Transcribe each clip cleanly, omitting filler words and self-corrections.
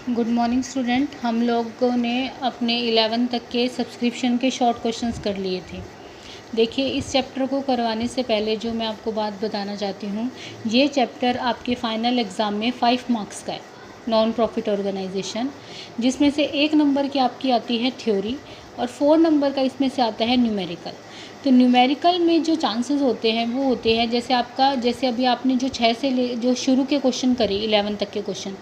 Good morning student. हम लोगों ने अपने 11 तक के सब्सक्रिप्शन के शॉर्ट क्वेश्चंस कर लिए थे। देखिए, इस चैप्टर को करवाने से पहले जो मैं आपको बात बताना चाहती हूँ, ये चैप्टर आपके फाइनल एग्ज़ाम में 5 मार्क्स का है, नॉन प्रॉफिट ऑर्गेनाइजेशन, जिसमें से 1 नंबर की आपकी आती है थ्योरी और 4 नंबर का इसमें से आता है न्यूमेरिकल। तो न्यूमेरिकल में जो चांसेस होते हैं वो होते हैं जैसे अभी आपने जो 6 से जो शुरू के क्वेश्चन करे 11 तक के क्वेश्चन,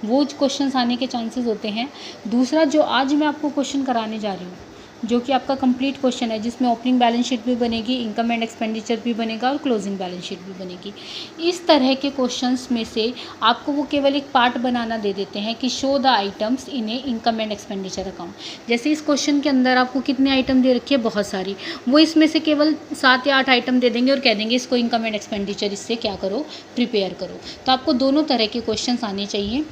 वो क्वेश्चंस आने के चांसेस होते हैं। दूसरा, जो आज मैं आपको क्वेश्चन कराने जा रही हूँ, जो कि आपका कंप्लीट क्वेश्चन है, जिसमें ओपनिंग बैलेंस शीट भी बनेगी, इनकम एंड एक्सपेंडिचर भी बनेगा और क्लोजिंग बैलेंस शीट भी बनेगी। इस तरह के क्वेश्चंस में से आपको वो केवल एक पार्ट बनाना दे देते हैं कि show the items in A income and expenditure account. जैसे इस क्वेश्चन के अंदर आपको कितने आइटम दे रखी है, बहुत सारी, वो इसमें से केवल 7 या 8 आइटम दे देंगे और कह देंगे इसको इनकम एंड एक्सपेंडिचर इससे क्या करो, प्रिपेयर करो। तो आपको दोनों तरह के क्वेश्चन आने चाहिए।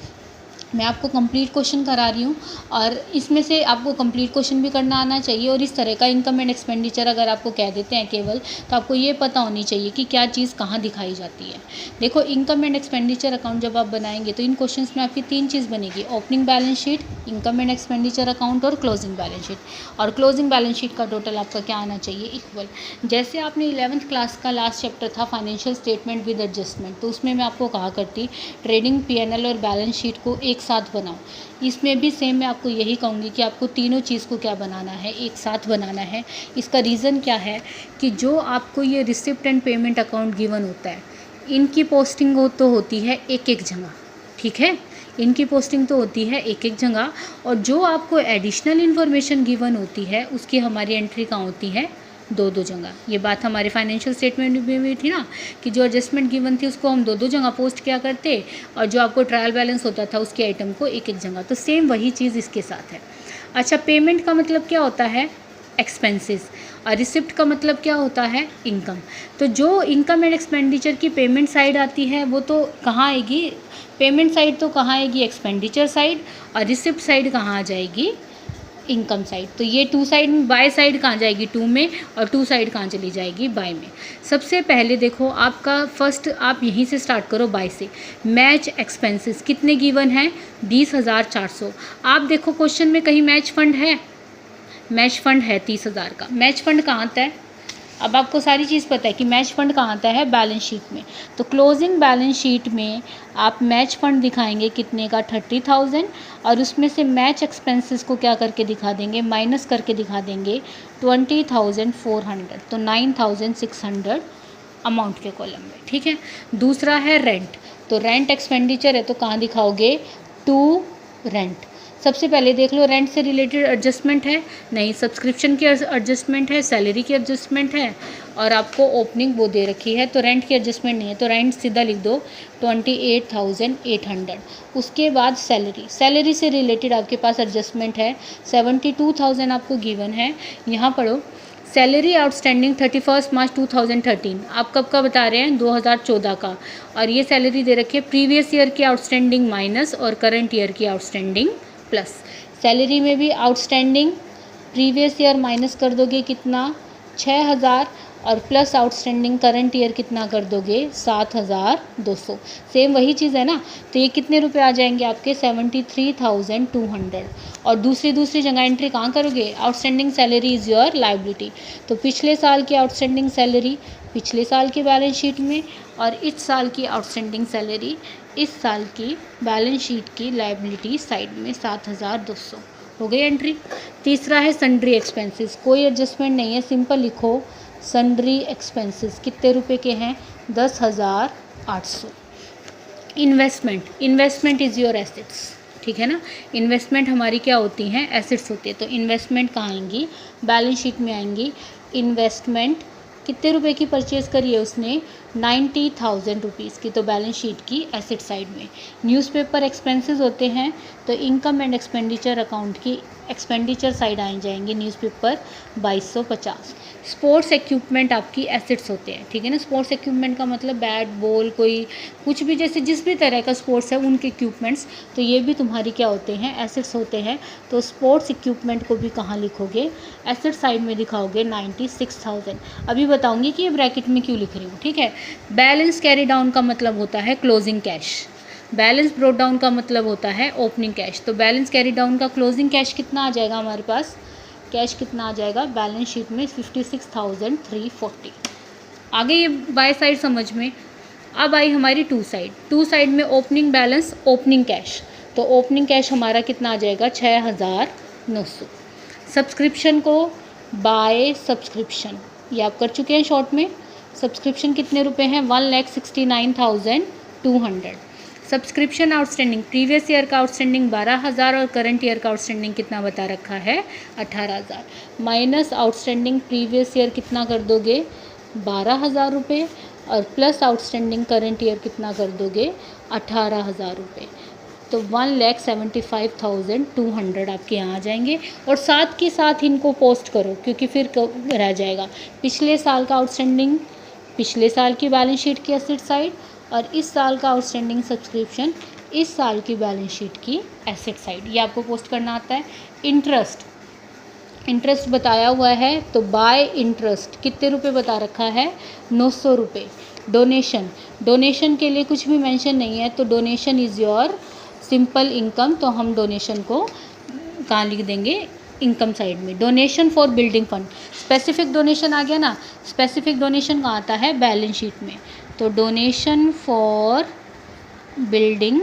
मैं आपको कंप्लीट क्वेश्चन करा रही हूँ और इसमें से आपको कंप्लीट क्वेश्चन भी करना आना चाहिए। और इस तरह का इनकम एंड एक्सपेंडिचर अगर आपको कह देते हैं केवल, तो आपको ये पता होनी चाहिए कि क्या चीज़ कहाँ दिखाई जाती है। देखो, इनकम एंड एक्सपेंडिचर अकाउंट जब आप बनाएंगे तो इन क्वेश्चंस में आपकी 3 चीज़ बनेगी: opening balance sheet, income and expenditure account और क्लोजिंग बैलेंस शीट। और क्लोजिंग बैलेंस शीट का टोटल आपका क्या आना चाहिए, इक्वल। जैसे आपने 11th क्लास का लास्ट चैप्टर था फाइनेंशियल स्टेटमेंट विद एडजस्टमेंट, तो उसमें मैं आपको कहा करती ट्रेडिंग पीएनएल और बैलेंस शीट को एक साथ बनाओ। इसमें भी सेम मैं आपको यही कहूँगी कि आपको तीनों चीज़ को क्या बनाना है, एक साथ बनाना है। इसका रीज़न क्या है कि जो आपको ये receipt and payment account given होता है, इनकी पोस्टिंग तो होती है एक एक जगह, ठीक है, इनकी पोस्टिंग तो होती है एक एक जगह। और जो आपको एडिशनल इन्फॉर्मेशन गिवन होती है उसकी हमारी एंट्री कहाँ होती है, 2 जगह। ये बात हमारे फाइनेंशियल स्टेटमेंट में भी थी ना, कि जो एडजस्टमेंट गिवन थी उसको हम 2 जगह पोस्ट किया करते और जो आपको ट्रायल बैलेंस होता था उसके आइटम को एक एक जगह। तो सेम वही चीज़ इसके साथ है। अच्छा, पेमेंट का मतलब क्या होता है, एक्सपेंसेस, और रिसिप्ट का मतलब क्या होता है, इनकम। तो जो इनकम एंड एक्सपेंडिचर की पेमेंट साइड आती है वो तो कहाँ आएगी, पेमेंट साइड तो कहाँ आएगी, एक्सपेंडिचर साइड, और रिसिप्ट साइड कहाँ आ जाएगी, इनकम साइड। तो ये 2 साइड में, बाय साइड कहाँ जाएगी, 2 में, और 2 साइड कहाँ चली जाएगी, बाय में। सबसे पहले देखो, आपका फर्स्ट आप यहीं से स्टार्ट करो, बाय से। मैच एक्सपेंसेस कितने गिवन हैं, 20,400। आप देखो क्वेश्चन में कहीं मैच फंड है, मैच फंड है 30,000 का। मैच फंड कहाँ आता है, अब आपको सारी चीज़ पता है कि मैच फंड कहाँ आता है, बैलेंस शीट में। तो क्लोजिंग बैलेंस शीट में आप मैच फंड दिखाएंगे कितने का, 30,000, और उसमें से मैच एक्सपेंसेस को क्या करके दिखा देंगे, माइनस करके दिखा देंगे 20,400, तो 9,600 अमाउंट के कॉलम में, ठीक है। दूसरा है रेंट, तो रेंट एक्सपेंडिचर है तो कहाँ दिखाओगे, टू रेंट। सबसे पहले देख लो, रेंट से रिलेटेड एडजस्टमेंट है, नहीं, सब्सक्रिप्शन की एडजस्टमेंट है, सैलरी की एडजस्टमेंट है, और आपको ओपनिंग वो दे रखी है, तो रेंट की एडजस्टमेंट नहीं है, तो रेंट सीधा लिख दो 28,800। उसके बाद सैलरी से रिलेटेड आपके पास एडजस्टमेंट है, 72,000 आपको गिवन है। यहाँ पढ़ो, सैलरी आउटस्टैंडिंग 31 मार्च 2013, आप कब का बता रहे हैं, 2014 का, और ये सैलरी दे रखी है प्रीवियस ईयर की आउटस्टैंडिंग माइनस और करंट ईयर की आउटस्टैंडिंग प्लस। सैलरी में भी आउटस्टैंडिंग प्रीवियस ईयर माइनस कर दोगे कितना, 6,000, और प्लस आउटस्टैंडिंग करंट ईयर कितना कर दोगे, 7,200। सेम वही चीज़ है ना, तो ये कितने रुपए आ जाएंगे आपके, 73,200। और दूसरी जगह एंट्री कहाँ करोगे, outstanding salary is your liability, तो पिछले साल की आउटस्टैंडिंग सैलरी पिछले साल की बैलेंस शीट में, और इस साल की आउटस्टैंडिंग सैलरी इस साल की बैलेंस शीट की लाइबिलिटी साइड में, 7,200 हो गई एंट्री। तीसरा है सन्ड्री एक्सपेंसेस, कोई एडजस्टमेंट नहीं है, सिंपल लिखो सन्ड्री एक्सपेंसेस कितने रुपए के हैं, 10,800। इन्वेस्टमेंट इज़ योर एसेट्स, ठीक है ना। इन्वेस्टमेंट हमारी क्या होती हैं, एसेट्स होती है, तो इन्वेस्टमेंट कहाँ आएंगी, बैलेंस शीट में आएंगी। इन्वेस्टमेंट कितने रुपए की परचेज़ करी है उसने, 90,000 रुपीज़ की, तो बैलेंस शीट की एसेट साइड में। न्यूज़पेपर एक्सपेंसेस होते हैं, तो इनकम एंड एक्सपेंडिचर अकाउंट की एक्सपेंडिचर साइड आ जाएंगे न्यूज़पेपर 2250। स्पोर्ट्स इक्विपमेंट आपकी एसेट्स होते हैं, ठीक है ना। स्पोर्ट्स इक्विपमेंट का मतलब बैट बॉल, कोई कुछ भी, जैसे जिस भी तरह का स्पोर्ट्स है उनके इक्विपमेंट्स, तो ये भी तुम्हारी क्या होते हैं, एसेट्स होते हैं। तो स्पोर्ट्स इक्विपमेंट को भी कहाँ लिखोगे, एसेट साइड में दिखाओगे 96,000। अभी बताऊंगी कि ये ब्रैकेट में क्यों लिख रही हूँ, ठीक है। बैलेंस कैरी डाउन का मतलब होता है closing cash, balance brought down का मतलब होता है ओपनिंग कैश। तो बैलेंस कैरी डाउन का क्लोजिंग कैश कितना आ जाएगा हमारे पास, कैश कितना आ जाएगा बैलेंस शीट में 56,340। आगे ये बाय साइड समझ में। अब आई हमारी टू साइड में ओपनिंग बैलेंस ओपनिंग कैश, तो ओपनिंग कैश हमारा कितना आ जाएगा 6,900। सब्सक्रिप्शन को बाय सब्सक्रिप्शन ये आप कर चुके हैं शॉर्ट में। सब्सक्रिप्शन कितने रुपए हैं 1,69,200। सब्सक्रिप्शन आउटस्टैंडिंग प्रीवियस ईयर का आउटस्टैंडिंग 12,000 और करंट ईयर का आउटस्टैंडिंग कितना बता रखा है 18,000। माइनस आउटस्टैंडिंग प्रीवियस ईयर कितना कर दोगे 12,000 रुपये और प्लस आउटस्टैंडिंग करंट ईयर कितना कर दोगे 18,000 रुपये। तो 1,75,200 आपके यहाँ आ जाएंगे। और साथ के साथ इनको पोस्ट करो क्योंकि फिर रह जाएगा पिछले साल का आउटस्टैंडिंग पिछले साल की बैलेंस शीट की एसेट साइड और इस साल का आउटस्टैंडिंग सब्सक्रिप्शन इस साल की बैलेंस शीट की एसेट साइड, ये आपको पोस्ट करना आता है। इंटरेस्ट बताया हुआ है तो बाय इंटरेस्ट कितने रुपए बता रखा है 900 रुपये। डोनेशन के लिए कुछ भी मेंशन नहीं है, तो donation is your simple income, तो हम डोनेशन को कहाँ लिख देंगे इनकम साइड में। Donation for building fund, specific donation आ गया ना, स्पेसिफिक डोनेशन कहाँ आता है बैलेंस शीट में, तो डोनेशन फॉर बिल्डिंग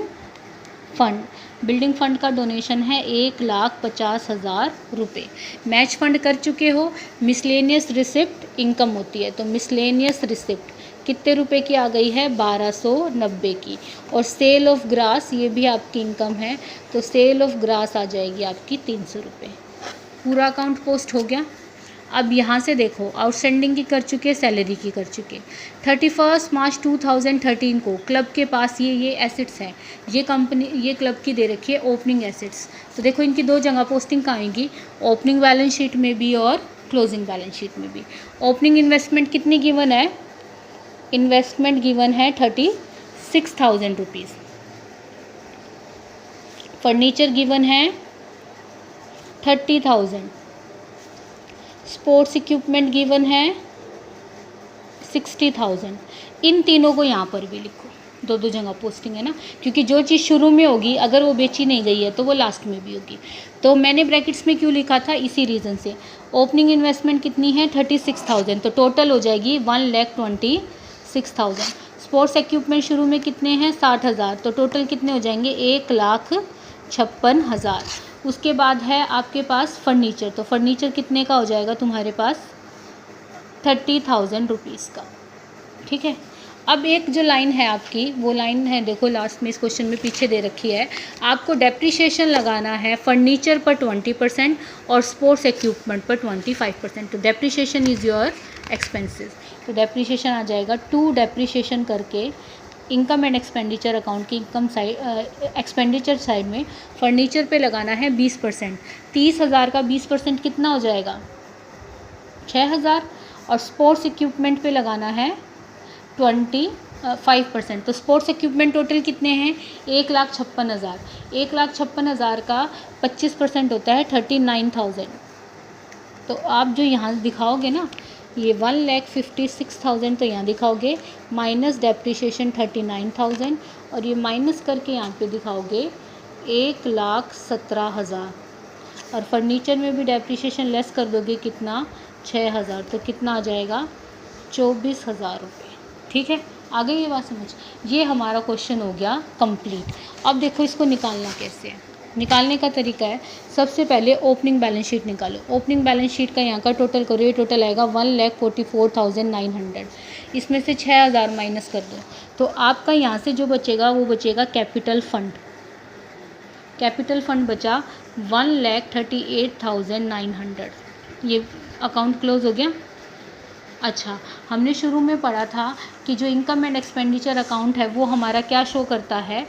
फंड का डोनेशन है 1,50,000 रुपये। मैच फंड कर चुके हो, मिसलेनियस रिसिप्ट इनकम होती है, तो मिसलेनियस रिसिप्ट कितने रुपए की आ गई है 1290 की। और सेल ऑफ ग्रास ये भी आपकी इनकम है, तो सेल ऑफ ग्रास आ जाएगी आपकी 300 रुपये। पूरा अकाउंट पोस्ट हो गया। अब यहाँ से देखो आउटस्टैंडिंग की कर चुके, सैलरी की कर चुके। 31 मार्च 2013 को क्लब के पास ये एसेट्स हैं, ये क्लब की दे रखी है ओपनिंग एसेट्स। तो देखो इनकी दो जगह पोस्टिंग कहाँ आएंगी, ओपनिंग बैलेंस शीट में भी और क्लोजिंग बैलेंस शीट में भी। ओपनिंग इन्वेस्टमेंट कितनी गिवन है, इन्वेस्टमेंट गिवन है 36,000 रुपीज़। फर्नीचर गिवन है 30,000। स्पोर्ट्स इक्विपमेंट गिवन है 60,000। इन तीनों को यहाँ पर भी लिखो, दो जगह पोस्टिंग है ना, क्योंकि जो चीज़ शुरू में होगी अगर वो बेची नहीं गई है तो वो लास्ट में भी होगी। तो मैंने ब्रैकेट्स में क्यों लिखा था, इसी रीज़न से। ओपनिंग इन्वेस्टमेंट कितनी है 36,000, तो टोटल हो जाएगी 1,26,000। स्पोर्ट्स इक्विपमेंट शुरू में कितने हैं 60,000, तो टोटल कितने हो जाएंगे 1,56,000। उसके बाद है आपके पास फर्नीचर, तो फर्नीचर कितने का हो जाएगा तुम्हारे पास 30,000 रुपीज़ का। ठीक है। अब एक जो लाइन है आपकी, वो लाइन है देखो लास्ट में इस क्वेश्चन में पीछे दे रखी है, आपको डेप्रिसिएशन लगाना है फर्नीचर पर 20% और स्पोर्ट्स इक्विपमेंट पर 25%। तो डेप्रिसिएशन इज़ योर एक्सपेंसेस, तो डेप्रिसिएशन आ जाएगा टू डेप्रिसिएशन करके इनकम एंड एक्सपेंडिचर अकाउंट की इनकम साइड एक्सपेंडिचर साइड में फर्नीचर पे लगाना है 20%। 30,000 का 20% कितना हो जाएगा 6,000 और स्पोर्ट्स इक्विपमेंट पे लगाना है 25%। तो स्पोर्ट्स इक्विपमेंट टोटल कितने हैं 1,56,000। 1,56,000 का 25% होता है 39,000। तो आप जो यहाँ दिखाओगे ना ये 1,56,000, तो यहाँ दिखाओगे माइनस डेप्रिसिएशन 39,000 और ये माइनस करके यहाँ पे दिखाओगे 1,17,000 और फर्नीचर में भी डेप्रिसिएशन लेस कर दोगे कितना 6,000, तो कितना आ जाएगा 24,000 रुपये। ठीक है, आगे ये बात समझ। ये हमारा क्वेश्चन हो गया कंप्लीट। अब देखो इसको निकालना कैसे है। निकालने का तरीका है, सबसे पहले ओपनिंग बैलेंस शीट निकालो। ओपनिंग बैलेंस शीट का यहाँ का टोटल करो, ये टोटल आएगा 1,44,900। इसमें से 6,000 माइनस कर दो, तो आपका यहाँ से जो बचेगा वो बचेगा कैपिटल फंड। कैपिटल फंड बचा 1,38,900। ये अकाउंट क्लोज हो गया। अच्छा, हमने शुरू में पढ़ा था कि जो इनकम एंड एक्सपेंडिचर अकाउंट है वो हमारा क्या शो करता है,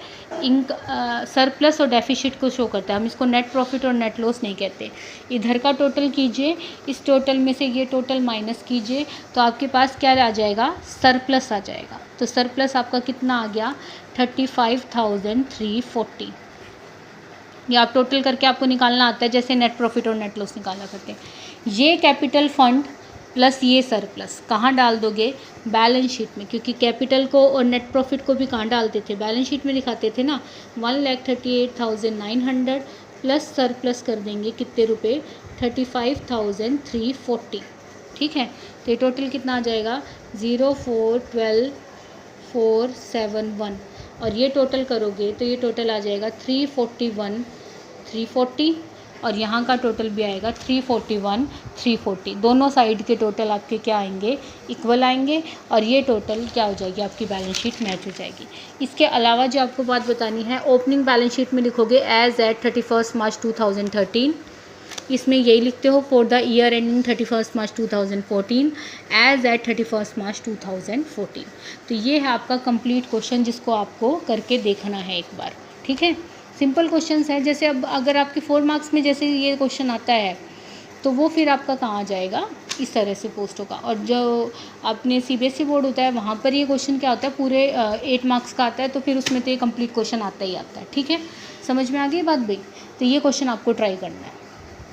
सरप्लस और डेफिसिट को शो करता है। हम इसको नेट प्रॉफिट और नेट लॉस नहीं कहते। इधर का टोटल कीजिए, इस टोटल में से ये टोटल माइनस कीजिए, तो आपके पास क्या आ जाएगा सरप्लस आ जाएगा। तो सरप्लस आपका कितना आ गया 35,340। ये आप टोटल करके आपको निकालना आता है जैसे नेट प्रॉफिट और नेट लॉस निकाला करते हैं। ये कैपिटल फंड प्लस ये सरप्लस कहाँ डाल दोगे, बैलेंस शीट में, क्योंकि कैपिटल को और नेट प्रॉफिट को भी कहाँ डालते थे, बैलेंस शीट में दिखाते थे ना। 1,38,900 प्लस सरप्लस कर देंगे कितने रुपए, 35,340। ठीक है, तो ये टोटल कितना आ जाएगा, 0,412,471, और ये टोटल करोगे तो ये टोटल आ जाएगा 341,340, और यहाँ का टोटल भी आएगा 341,340। दोनों साइड के टोटल आपके क्या आएंगे, इक्वल आएंगे, और ये टोटल क्या हो जाएगी, आपकी बैलेंस शीट मैच हो जाएगी। इसके अलावा जो आपको बात बतानी है, ओपनिंग बैलेंस शीट में लिखोगे एज एट 31 मार्च 2013, इसमें यही लिखते हो for the year ending 31 March 2014 as at 31 March 2014। तो ये है आपका कंप्लीट क्वेश्चन, जिसको आपको करके देखना है एक बार। ठीक है, सिंपल क्वेश्चंस है। जैसे अब अगर आपके 4 मार्क्स में जैसे ये क्वेश्चन आता है तो वो फिर आपका कहाँ आ जाएगा, इस तरह से पोस्टों का। और जो अपने CBSE बोर्ड होता है वहाँ पर ये क्वेश्चन क्या होता है, पूरे 8 मार्क्स का आता है, तो फिर उसमें तो ये कंप्लीट क्वेश्चन आता ही आता है। ठीक है, समझ में आ गई बात भाई। तो ये क्वेश्चन आपको ट्राई करना है।